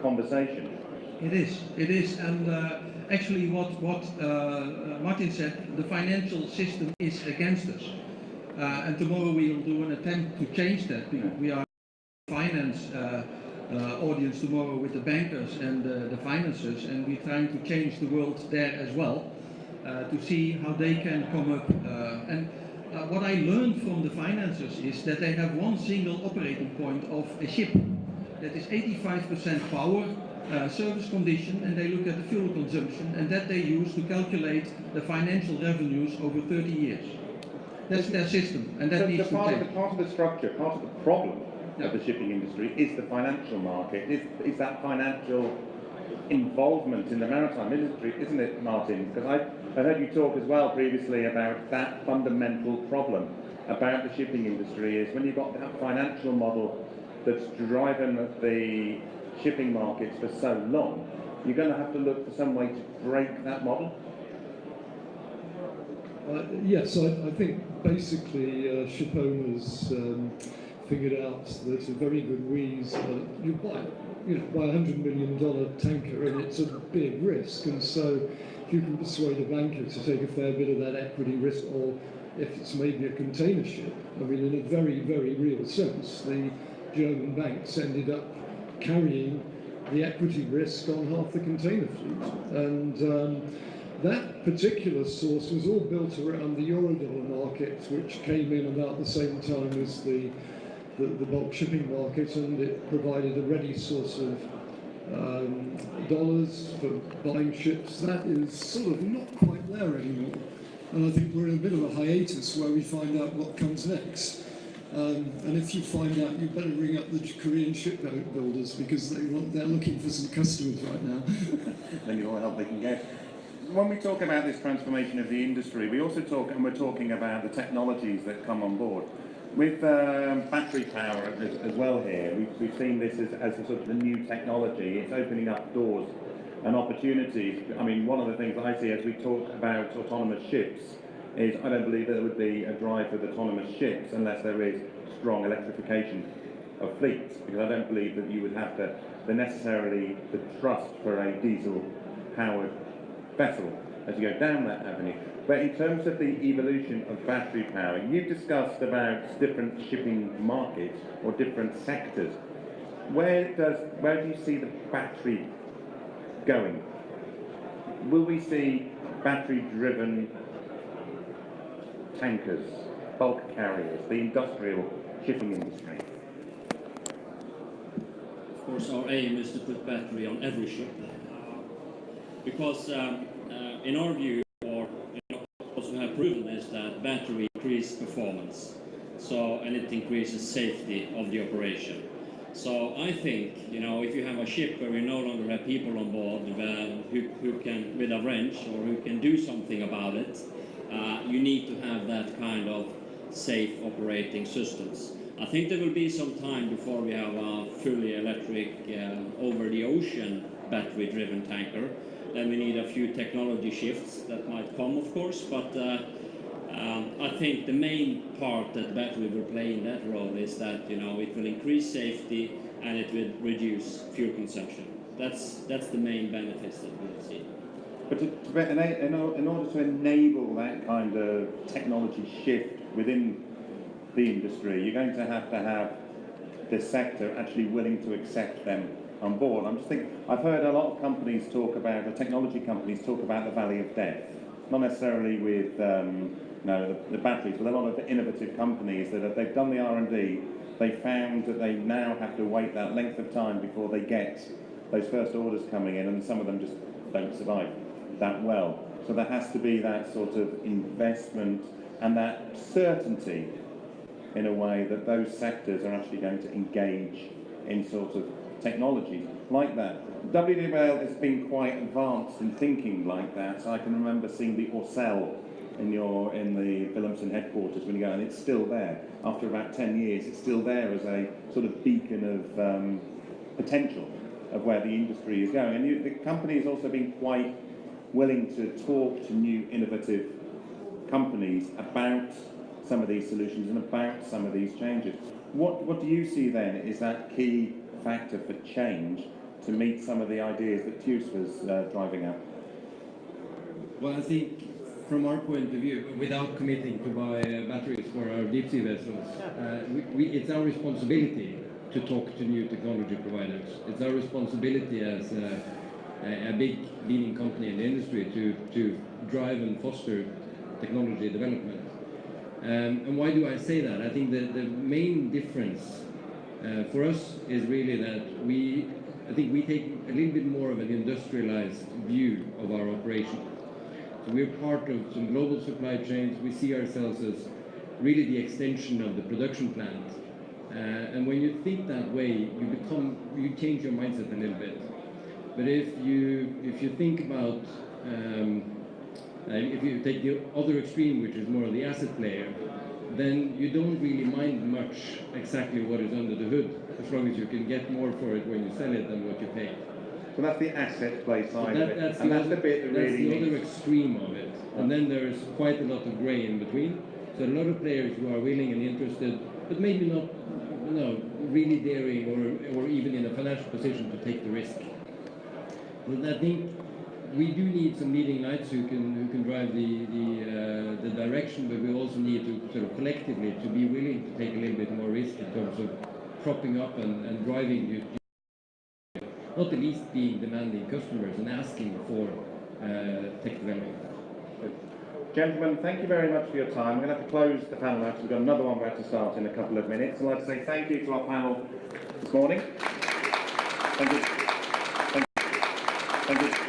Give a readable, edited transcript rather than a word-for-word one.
conversation. It is, and actually what Martin said, the financial system is against us. And tomorrow we will do an attempt to change that. We are finance audience tomorrow with the bankers and the financiers, and we're trying to change the world there as well, to see how they can come up. What I learned from the financiers is that they have one single operating point of a ship that is 85% power, service condition, and they look at the fuel consumption, and that they use to calculate the financial revenues over 30 years. That's their system, and that needs to change. Part of the structure, part of the problem of the shipping industry is the financial market, is that financial involvement in the maritime industry, isn't it, Martin? Because I heard you talk as well previously about that fundamental problem about the shipping industry is when you've got that financial model that's driven the shipping markets for so long, you're going to have to look for some way to break that model. Yes, I think basically ship owners figured out that a very good wheeze, you buy a $100 million tanker and it's a big risk, and so if you can persuade a banker to take a fair bit of that equity risk, or if it's maybe a container ship, I mean in a very, very real sense, the German banks ended up carrying the equity risk on half the container fleet, and that particular source was all built around the Eurodollar market, which came in about the same time as the bulk shipping market, and it provided a ready source of dollars for buying ships. That is sort of not quite there anymore, and I think we're in a bit of a hiatus where we find out what comes next. And if you find out, you better ring up the Korean shipbuilders, because they're looking for some customers right now. They need all the help they can get. When we talk about this transformation of the industry, we also talk, and we're talking about the technologies that come on board. With battery power as well here, we've seen this as a sort of a new technology. It's opening up doors and opportunities. I mean, one of the things I see as we talk about autonomous ships is I don't believe there would be a drive with autonomous ships unless there is strong electrification of fleets, because I don't believe that you would have necessarily the trust for a diesel-powered vessel as you go down that avenue. But in terms of the evolution of battery power, you've discussed about different shipping markets or different sectors. Where do you see the battery going? Will we see battery-driven tankers, bulk carriers, the industrial shipping industry? Of course, our aim is to put battery on every ship, because in our view, or also have proven, is that battery increases performance, and it increases safety of the operation. So I think, if you have a ship where we no longer have people on board who can, with a wrench, or who can do something about it, you need to have that kind of safe operating systems. I think there will be some time before we have a fully electric over-the-ocean battery-driven tanker. Then we need a few technology shifts that might come, of course, but I think the main part that battery will play in that role is that it will increase safety and it will reduce fuel consumption. That's the main benefits that we'll see. But in order to enable that kind of technology shift within the industry, you're going to have this sector actually willing to accept them on board. I'm just thinking, I've heard a lot of companies talk about, the technology companies talk about the valley of death, not necessarily with the batteries, but a lot of the innovative companies that they've done the R&D, they found that they now have to wait that length of time before they get those first orders coming in, and some of them just don't survive that well. So there has to be that sort of investment and that certainty in a way that those sectors are actually going to engage in sort of technology like that. WWL has been quite advanced in thinking like that. So I can remember seeing the Orcel in the Wilhelmsen headquarters when you go, and it's still there. After about 10 years, it's still there as a sort of beacon of potential of where the industry is going. And the company has also been quite willing to talk to new innovative companies about some of these solutions and about some of these changes. What do you see then is that key factor for change to meet some of the ideas that Teus was driving at? Well, I think from our point of view, without committing to buy batteries for our deep sea vessels, it's our responsibility to talk to new technology providers. It's our responsibility as a big leading company in the industry to drive and foster technology development. And why do I say that? I think the main difference for us is really that I think we take a little bit more of an industrialized view of our operation. So we're part of some global supply chains. We see ourselves as really the extension of the production plant. And when you think that way, you change your mindset a little bit. But if you think about, if you take the other extreme, which is more of the asset player, then you don't really mind much exactly what is under the hood, as long as you can get more for it when you sell it than what you pay. So that's the asset play side of it, That's and that's the bit that really the other extreme of it. And then there's quite a lot of grey in between. So a lot of players who are willing and interested, but maybe not, really daring or even in a financial position to take the risk. But I think we do need some leading lights who can drive the direction, but we also need to sort of collectively to be willing to take a little bit more risk in terms of propping up and driving, not the least being demanding customers and asking for tech development. Gentlemen, thank you very much for your time. We're going to have to close the panel now because we've got another one about to start in a couple of minutes. I'd like to say thank you to our panel this morning. Thank you. Thank you. Thank you.